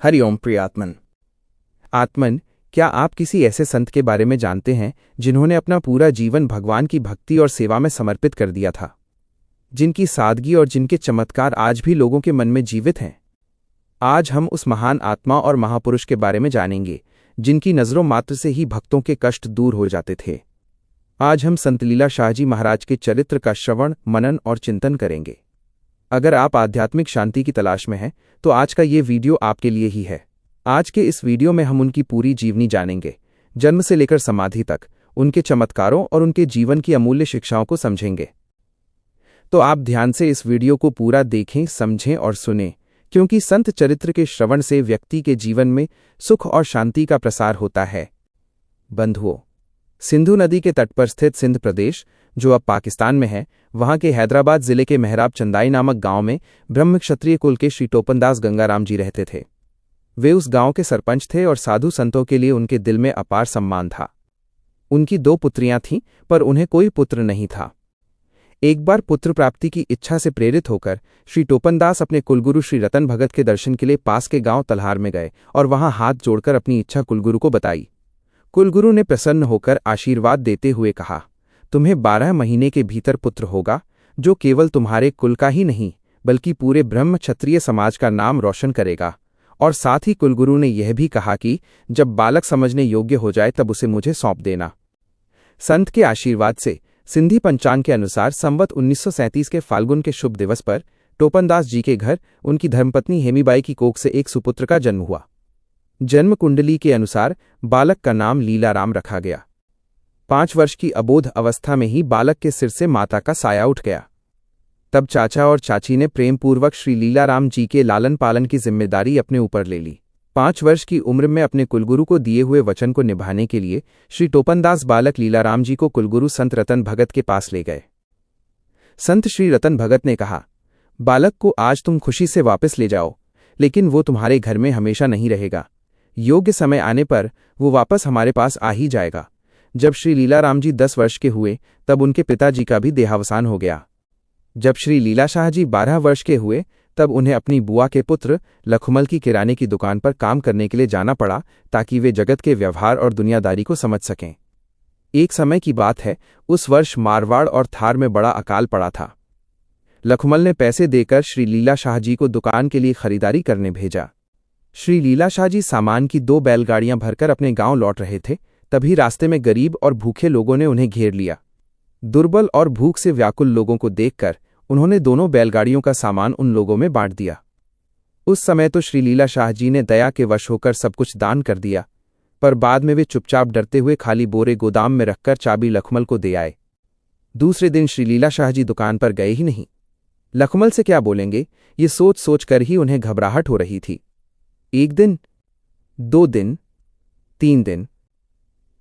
हरिओम प्रियात्मन। आत्मन, क्या आप किसी ऐसे संत के बारे में जानते हैं जिन्होंने अपना पूरा जीवन भगवान की भक्ति और सेवा में समर्पित कर दिया था, जिनकी सादगी और जिनके चमत्कार आज भी लोगों के मन में जीवित हैं? आज हम उस महान आत्मा और महापुरुष के बारे में जानेंगे जिनकी नज़रों मात्र से ही भक्तों के कष्ट दूर हो जाते थे। आज हम संत लीला शाहजी महाराज के चरित्र का श्रवण, मनन और चिंतन करेंगे। अगर आप आध्यात्मिक शांति की तलाश में हैं तो आज का ये वीडियो आपके लिए ही है। आज के इस वीडियो में हम उनकी पूरी जीवनी जानेंगे, जन्म से लेकर समाधि तक, उनके चमत्कारों और उनके जीवन की अमूल्य शिक्षाओं को समझेंगे। तो आप ध्यान से इस वीडियो को पूरा देखें, समझें और सुनें, क्योंकि संत चरित्र के श्रवण से व्यक्ति के जीवन में सुख और शांति का प्रसार होता है। बंधुओं, सिंधु नदी के तट पर स्थित सिंध प्रदेश, जो अब पाकिस्तान में है, वहां के हैदराबाद जिले के मेहराब चंदाई नामक गांव में ब्रह्म क्षत्रिय कुल के श्री टोपनदास गंगाराम जी रहते थे। वे उस गांव के सरपंच थे और साधु संतों के लिए उनके दिल में अपार सम्मान था। उनकी 2 पुत्रियां थीं, पर उन्हें कोई पुत्र नहीं था। एक बार पुत्र प्राप्ति की इच्छा से प्रेरित होकर श्री टोपनदास अपने कुलगुरु श्री रतन भगत के दर्शन के लिए पास के गांव तलहार में गए और वहां हाथ जोड़कर अपनी इच्छा कुलगुरु को बताई। कुलगुरु ने प्रसन्न होकर आशीर्वाद देते हुए कहा, तुम्हें 12 महीने के भीतर पुत्र होगा, जो केवल तुम्हारे कुल का ही नहीं बल्कि पूरे ब्रह्म क्षत्रिय समाज का नाम रोशन करेगा। और साथ ही कुलगुरु ने यह भी कहा कि जब बालक समझने योग्य हो जाए तब उसे मुझे सौंप देना। संत के आशीर्वाद से सिंधी पंचांग के अनुसार संवत 1937 के फाल्गुन के शुभ दिवस पर टोपनदास जी के घर उनकी धर्मपत्नी हेमीबाई की कोख से एक सुपुत्र का जन्म हुआ। जन्म कुंडली के अनुसार बालक का नाम लीलाराम रखा गया। 5 वर्ष की अबोध अवस्था में ही बालक के सिर से माता का साया उठ गया। तब चाचा और चाची ने प्रेमपूर्वक श्री लीलाराम जी के लालन पालन की जिम्मेदारी अपने ऊपर ले ली। 5 वर्ष की उम्र में अपने कुलगुरु को दिए हुए वचन को निभाने के लिए श्री टोपनदास बालक लीलाराम जी को कुलगुरु संत रतन भगत के पास ले गए। संत श्री रतन भगत ने कहा, बालक को आज तुम खुशी से वापस ले जाओ, लेकिन वो तुम्हारे घर में हमेशा नहीं रहेगा। योग्य समय आने पर वो वापस हमारे पास आ ही जाएगा। जब श्री लीलाराम जी 10 वर्ष के हुए तब उनके पिताजी का भी देहावसान हो गया। जब श्री लीला शाह जी 12 वर्ष के हुए तब उन्हें अपनी बुआ के पुत्र लखुमल की किराने की दुकान पर काम करने के लिए जाना पड़ा, ताकि वे जगत के व्यवहार और दुनियादारी को समझ सकें। एक समय की बात है, उस वर्ष मारवाड़ और थार में बड़ा अकाल पड़ा था। लखुमल ने पैसे देकर श्री लीला शाह जी को दुकान के लिए खरीदारी करने भेजा। श्री लीला शाह जी सामान की 2 बैलगाड़ियां भरकर अपने गांव लौट रहे थे, तभी रास्ते में गरीब और भूखे लोगों ने उन्हें घेर लिया। दुर्बल और भूख से व्याकुल लोगों को देखकर उन्होंने दोनों बैलगाड़ियों का सामान उन लोगों में बांट दिया। उस समय तो श्री लीला शाह जी ने दया के वश होकर सब कुछ दान कर दिया, पर बाद में वे चुपचाप डरते हुए खाली बोरे गोदाम में रखकर चाबी लखुमल को दे आए। दूसरे दिन श्री लीला शाह जी दुकान पर गए ही नहीं। लखुमल से क्या बोलेंगे, ये सोच सोच कर ही उन्हें घबराहट हो रही थी। 1 दिन, 2 दिन, 3 दिन,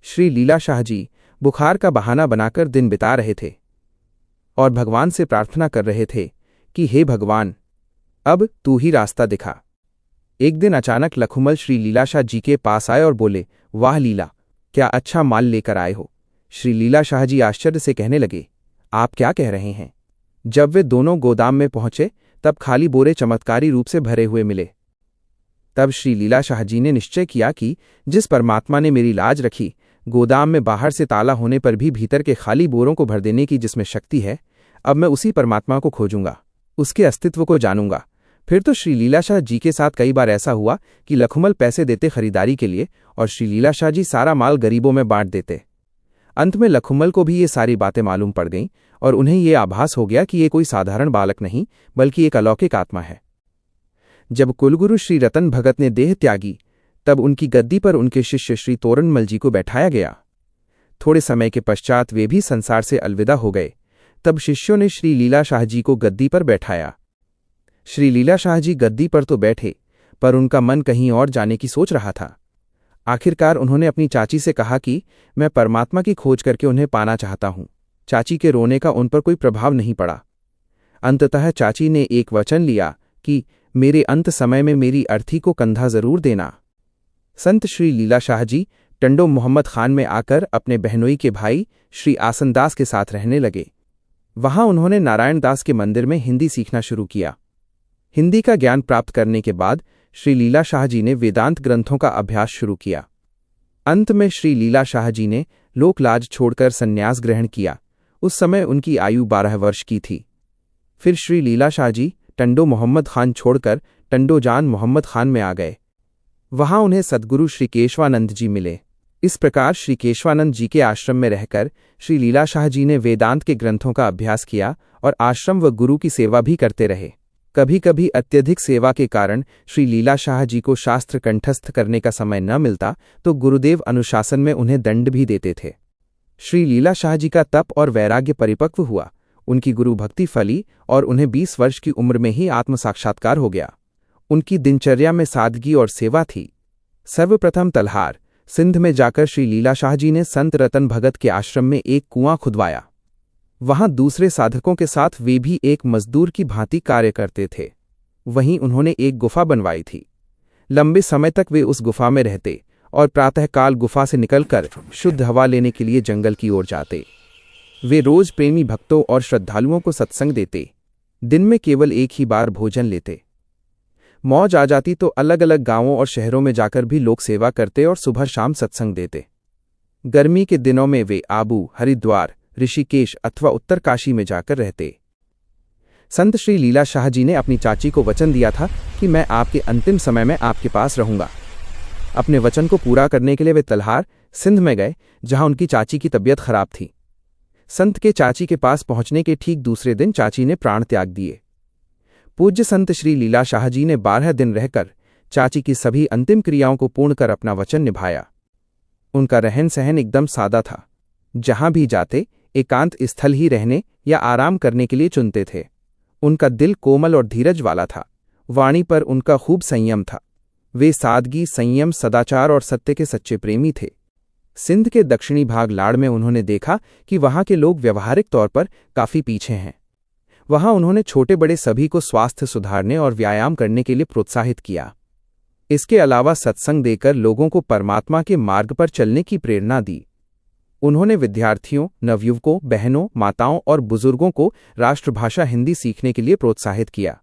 श्री लीला शाह जी बुखार का बहाना बनाकर दिन बिता रहे थे और भगवान से प्रार्थना कर रहे थे कि हे भगवान, अब तू ही रास्ता दिखा। एक दिन अचानक लखुमल श्री लीला शाह जी के पास आए और बोले, वाह लीला, क्या अच्छा माल लेकर आए हो। श्री लीला शाह जी आश्चर्य से कहने लगे, आप क्या कह रहे हैं। जब वे दोनों गोदाम में पहुंचे तब खाली बोरे चमत्कारी रूप से भरे हुए मिले। तब श्री लीला शाह जी ने निश्चय किया कि जिस परमात्मा ने मेरी लाज रखी, गोदाम में बाहर से ताला होने पर भी भीतर के खाली बोरों को भर देने की जिसमें शक्ति है, अब मैं उसी परमात्मा को खोजूंगा, उसके अस्तित्व को जानूंगा। फिर तो श्री लीला शाह जी के साथ कई बार ऐसा हुआ कि लखुमल पैसे देते खरीदारी के लिए और श्री लीला शाह जी सारा माल गरीबों में बांट देते। अंत में लखुमल को भी ये सारी बातें मालूम पड़ गईं और उन्हें ये आभास हो गया कि ये कोई साधारण बालक नहीं बल्कि एक अलौकिक आत्मा है। जब कुलगुरु श्री रतन भगत ने देह त्यागी तब उनकी गद्दी पर उनके शिष्य श्री तोरणमल जी को बैठाया गया। थोड़े समय के पश्चात वे भी संसार से अलविदा हो गए। तब शिष्यों ने श्री लीला शाह जी को गद्दी पर बैठाया। श्री लीला शाह जी गद्दी पर तो बैठे, पर उनका मन कहीं और जाने की सोच रहा था। आखिरकार उन्होंने अपनी चाची से कहा कि मैं परमात्मा की खोज करके उन्हें पाना चाहता हूं। चाची के रोने का उन पर कोई प्रभाव नहीं पड़ा। अंततः चाची ने एक वचन लिया कि मेरे अंत समय में मेरी अर्थी को कंधा जरूर देना। संत श्री लीला शाह जी टंडो मोहम्मद खान में आकर अपने बहनोई के भाई श्री आसनदास के साथ रहने लगे। वहां उन्होंने नारायण दास के मंदिर में हिंदी सीखना शुरू किया। हिंदी का ज्ञान प्राप्त करने के बाद श्री लीला शाह जी ने वेदांत ग्रंथों का अभ्यास शुरू किया। अंत में श्री लीला शाह जी ने लोकलाज छोड़कर संन्यास ग्रहण किया। उस समय उनकी आयु 12 वर्ष की थी। फिर श्री लीला शाह जी टंडो मोहम्मद खान छोड़कर टंडो जान मोहम्मद खान में आ गए। वहां उन्हें सद्गुरु श्री केशवानंद जी मिले। इस प्रकार श्री केशवानंद जी के आश्रम में रहकर श्री लीला शाह जी ने वेदांत के ग्रंथों का अभ्यास किया और आश्रम व गुरु की सेवा भी करते रहे। कभी कभी अत्यधिक सेवा के कारण श्री लीला शाह जी को शास्त्र कंठस्थ करने का समय न मिलता तो गुरुदेव अनुशासन में उन्हें दंड भी देते थे। श्री लीला शाह जी का तप और वैराग्य परिपक्व हुआ। उनकी गुरु भक्ति फली और उन्हें 20 वर्ष की उम्र में ही आत्म साक्षात्कार हो गया। उनकी दिनचर्या में सादगी और सेवा थी। सर्वप्रथम तलहार सिंध में जाकर श्री लीला शाह जी ने संत रतन भगत के आश्रम में एक कुआं खुदवाया। वहां दूसरे साधकों के साथ वे भी एक मजदूर की भांति कार्य करते थे। वहीं उन्होंने एक गुफा बनवाई थी। लंबे समय तक वे उस गुफा में रहते और प्रातःकाल गुफा से निकलकर शुद्ध हवा लेने के लिए जंगल की ओर जाते। वे रोज प्रेमी भक्तों और श्रद्धालुओं को सत्संग देते। दिन में केवल एक ही बार भोजन लेते। मौज आ जाती तो अलग अलग गांवों और शहरों में जाकर भी लोक सेवा करते और सुबह शाम सत्संग देते। गर्मी के दिनों में वे आबू, हरिद्वार, ऋषिकेश अथवा उत्तरकाशी में जाकर रहते। संत श्री लीला शाह जी ने अपनी चाची को वचन दिया था कि मैं आपके अंतिम समय में आपके पास रहूंगा। अपने वचन को पूरा करने के लिए वे तलहार सिंध में गए, जहां उनकी चाची की तबीयत खराब थी। संत के चाची के पास पहुंचने के ठीक दूसरे दिन चाची ने प्राण त्याग दिए। पूज्य संत श्री लीला शाह जी ने 12 दिन रहकर चाची की सभी अंतिम क्रियाओं को पूर्ण कर अपना वचन निभाया। उनका रहन सहन एकदम सादा था। जहां भी जाते एकांत स्थल ही रहने या आराम करने के लिए चुनते थे। उनका दिल कोमल और धीरज वाला था। वाणी पर उनका खूब संयम था। वे सादगी, संयम, सदाचार और सत्य के सच्चे प्रेमी थे। सिंध के दक्षिणी भाग लाड़ में उन्होंने देखा कि वहां के लोग व्यवहारिक तौर पर काफी पीछे हैं। वहां उन्होंने छोटे बड़े सभी को स्वास्थ्य सुधारने और व्यायाम करने के लिए प्रोत्साहित किया। इसके अलावा सत्संग देकर लोगों को परमात्मा के मार्ग पर चलने की प्रेरणा दी। उन्होंने विद्यार्थियों, नवयुवकों, बहनों, माताओं और बुजुर्गों को राष्ट्रभाषा हिंदी सीखने के लिए प्रोत्साहित किया।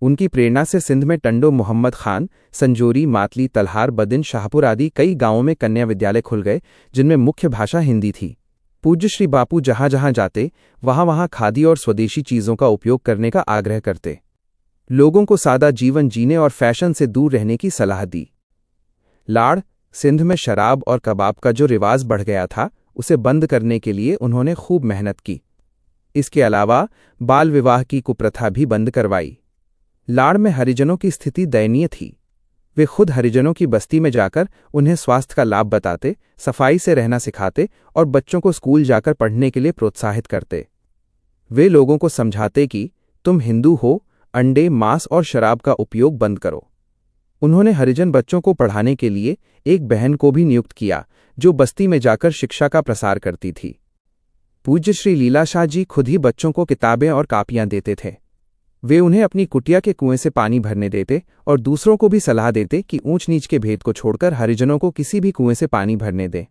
उनकी प्रेरणा से सिंध में टंडो मोहम्मद खान, संजोरी, मातली, तलहार, बदिन, शाहपुर आदि कई गांवों में कन्या विद्यालय खुल गए, जिनमें मुख्य भाषा हिंदी थी। पूज्य श्री बापू जहां जहां जाते वहां खादी और स्वदेशी चीजों का उपयोग करने का आग्रह करते। लोगों को सादा जीवन जीने और फैशन से दूर रहने की सलाह दी। लाड़ सिंध में शराब और कबाब का जो रिवाज बढ़ गया था, उसे बंद करने के लिए उन्होंने खूब मेहनत की। इसके अलावा बाल विवाह की कुप्रथा भी बंद करवाई। लाड़ में हरिजनों की स्थिति दयनीय थी। वे खुद हरिजनों की बस्ती में जाकर उन्हें स्वास्थ्य का लाभ बताते, सफाई से रहना सिखाते और बच्चों को स्कूल जाकर पढ़ने के लिए प्रोत्साहित करते। वे लोगों को समझाते कि तुम हिंदू हो, अंडे, मांस और शराब का उपयोग बंद करो। उन्होंने हरिजन बच्चों को पढ़ाने के लिए एक बहन को भी नियुक्त किया, जो बस्ती में जाकर शिक्षा का प्रसार करती थी। पूज्य श्री लीला शाह जी खुद ही बच्चों को किताबें और कापियां देते थे। वे उन्हें अपनी कुटिया के कुएं से पानी भरने देते और दूसरों को भी सलाह देते कि ऊंच नीच के भेद को छोड़कर हरिजनों को किसी भी कुएं से पानी भरने दें।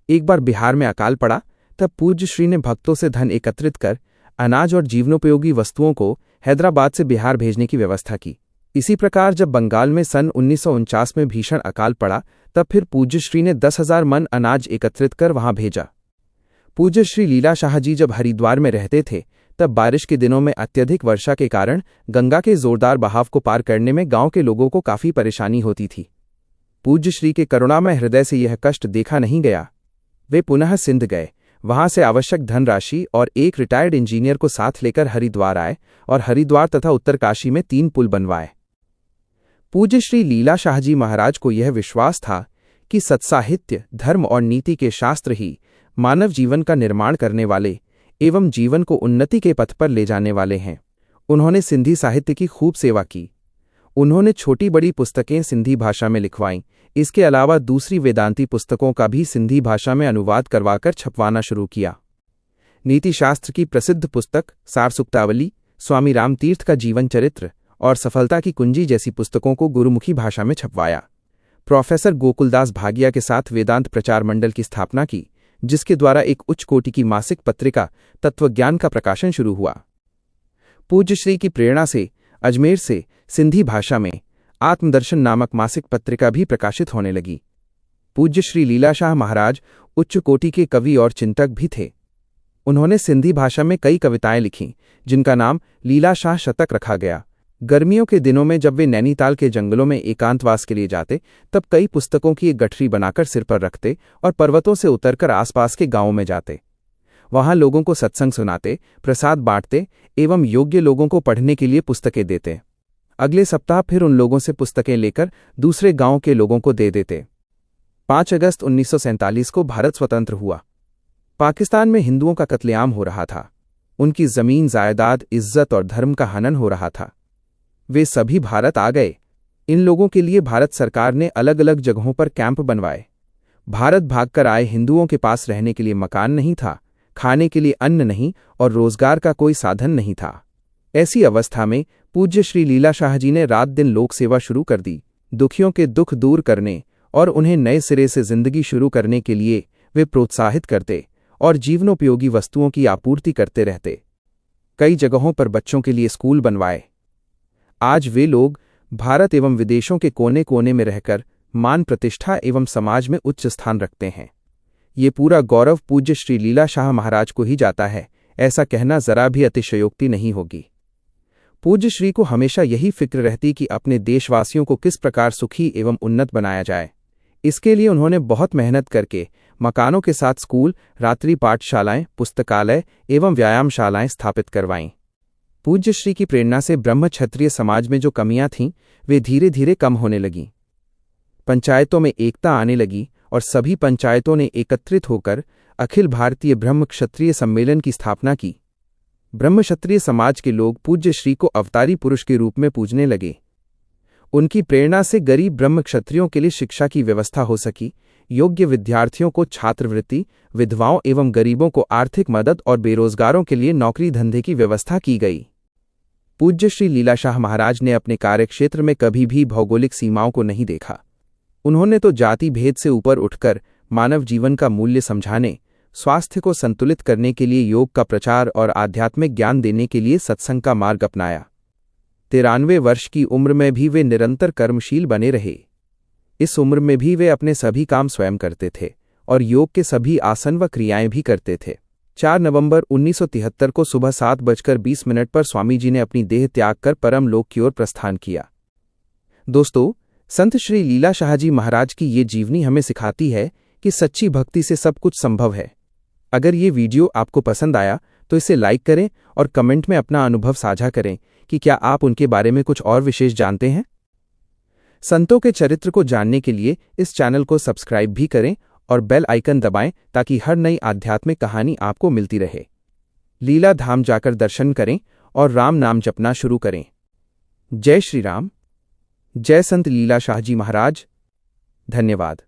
एक बार बिहार में अकाल पड़ा, तब पूज्य श्री ने भक्तों से धन एकत्रित कर अनाज और जीवनोपयोगी वस्तुओं को हैदराबाद से बिहार भेजने की व्यवस्था की। इसी प्रकार जब बंगाल में सन 1949 में भीषण अकाल पड़ा, तब फिर पूज्य श्री ने 10,000 मन अनाज एकत्रित कर वहां भेजा। पूज्य श्री लीला शाह जी जब हरिद्वार में रहते थे, तब बारिश के दिनों में अत्यधिक वर्षा के कारण गंगा के जोरदार बहाव को पार करने में गांव के लोगों को काफी परेशानी होती थी। पूज्य श्री के करुणामय हृदय से यह कष्ट देखा नहीं गया। वे पुनः सिंध गए, वहां से आवश्यक धनराशि और एक रिटायर्ड इंजीनियर को साथ लेकर हरिद्वार आए और हरिद्वार तथा उत्तरकाशी में 3 पुल बनवाए। पूज्य श्री लीला शाह जी महाराज को यह विश्वास था कि सत्साहित्य, धर्म और नीति के शास्त्र ही मानव जीवन का निर्माण करने वाले एवं जीवन को उन्नति के पथ पर ले जाने वाले हैं। उन्होंने सिंधी साहित्य की खूब सेवा की। उन्होंने छोटी बड़ी पुस्तकें सिंधी भाषा में लिखवाईं। इसके अलावा दूसरी वेदांती पुस्तकों का भी सिंधी भाषा में अनुवाद करवाकर छपवाना शुरू किया। नीति शास्त्र की प्रसिद्ध पुस्तक सारसुक्तावली, स्वामी रामतीर्थ का जीवन चरित्र और सफलता की कुंजी जैसी पुस्तकों को गुरुमुखी भाषा में छपवाया। प्रोफेसर गोकुलदास भागिया के साथ वेदांत प्रचार मंडल की स्थापना की, जिसके द्वारा एक उच्च कोटि की मासिक पत्रिका तत्वज्ञान का प्रकाशन शुरू हुआ। पूज्य श्री की प्रेरणा से अजमेर से सिंधी भाषा में आत्मदर्शन नामक मासिक पत्रिका भी प्रकाशित होने लगी। पूज्य श्री लीलाशाह महाराज उच्च कोटि के कवि और चिंतक भी थे। उन्होंने सिंधी भाषा में कई कविताएं लिखीं, जिनका नाम लीलाशाह शतक रखा गया। गर्मियों के दिनों में जब वे नैनीताल के जंगलों में एकांतवास के लिए जाते, तब कई पुस्तकों की एक गठरी बनाकर सिर पर रखते और पर्वतों से उतरकर आसपास के गांवों में जाते। वहां लोगों को सत्संग सुनाते, प्रसाद बांटते एवं योग्य लोगों को पढ़ने के लिए पुस्तकें देते। अगले सप्ताह फिर उन लोगों से पुस्तकें लेकर दूसरे गांव के लोगों को दे देते। 5 अगस्त 1947 को भारत स्वतंत्र हुआ। पाकिस्तान में हिंदुओं का कत्लेआम हो रहा था। उनकी जमीन, जायदाद, इज्जत और धर्म का हनन हो रहा था। वे सभी भारत आ गए। इन लोगों के लिए भारत सरकार ने अलग अलग जगहों पर कैंप बनवाए। भारत भागकर आए हिंदुओं के पास रहने के लिए मकान नहीं था, खाने के लिए अन्न नहीं और रोजगार का कोई साधन नहीं था। ऐसी अवस्था में पूज्य श्री लीलाशाह जी ने रात दिन लोक सेवा शुरू कर दी। दुखियों के दुख दूर करने और उन्हें नए सिरे से जिंदगी शुरू करने के लिए वे प्रोत्साहित करते और जीवनोपयोगी वस्तुओं की आपूर्ति करते रहते। कई जगहों पर बच्चों के लिए स्कूल बनवाए। आज वे लोग भारत एवं विदेशों के कोने कोने में रहकर मान प्रतिष्ठा एवं समाज में उच्च स्थान रखते हैं। ये पूरा गौरव पूज्य श्री लीलाशाह महाराज को ही जाता है, ऐसा कहना जरा भी अतिशयोक्ति नहीं होगी। पूज्य श्री को हमेशा यही फिक्र रहती कि अपने देशवासियों को किस प्रकार सुखी एवं उन्नत बनाया जाए। इसके लिए उन्होंने बहुत मेहनत करके मकानों के साथ स्कूल, रात्रि पाठशालाएं, पुस्तकालय एवं व्यायामशालाएं स्थापित करवाईं। पूज्य श्री की प्रेरणा से ब्रह्म क्षत्रिय समाज में जो कमियां थीं, वे धीरे धीरे कम होने लगीं। पंचायतों में एकता आने लगी और सभी पंचायतों ने एकत्रित होकर अखिल भारतीय ब्रह्म क्षत्रिय सम्मेलन की स्थापना की। ब्रह्म क्षत्रिय समाज के लोग पूज्य श्री को अवतारी पुरुष के रूप में पूजने लगे। उनकी प्रेरणा से गरीब ब्रह्म क्षत्रियों के लिए शिक्षा की व्यवस्था हो सकी। योग्य विद्यार्थियों को छात्रवृत्ति, विधवाओं एवं गरीबों को आर्थिक मदद और बेरोजगारों के लिए नौकरी धंधे की व्यवस्था की गई। पूज्य श्री लीलाशाह महाराज ने अपने कार्यक्षेत्र में कभी भी भौगोलिक सीमाओं को नहीं देखा। उन्होंने तो जाति भेद से ऊपर उठकर मानव जीवन का मूल्य समझाने, स्वास्थ्य को संतुलित करने के लिए योग का प्रचार और आध्यात्मिक ज्ञान देने के लिए सत्संग का मार्ग अपनाया। 93 वर्ष की उम्र में भी वे निरंतर कर्मशील बने रहे। इस उम्र में भी वे अपने सभी काम स्वयं करते थे और योग के सभी आसन व क्रियाएं भी करते थे। 4 नवंबर 1973 को सुबह 7:20 पर स्वामी जी ने अपनी देह त्याग कर परम लोक की ओर प्रस्थान किया। दोस्तों, संत श्री लीलाशाह जी महाराज की ये जीवनी हमें सिखाती है कि सच्ची भक्ति से सब कुछ संभव है। अगर ये वीडियो आपको पसंद आया तो इसे लाइक करें और कमेंट में अपना अनुभव साझा करें कि क्या आप उनके बारे में कुछ और विशेष जानते हैं। संतों के चरित्र को जानने के लिए इस चैनल को सब्सक्राइब भी करें और बेल आइकन दबाएं ताकि हर नई आध्यात्मिक कहानी आपको मिलती रहे। लीला धाम जाकर दर्शन करें और राम नाम जपना शुरू करें। जय श्री राम। जय संत लीलाशाह जी महाराज। धन्यवाद।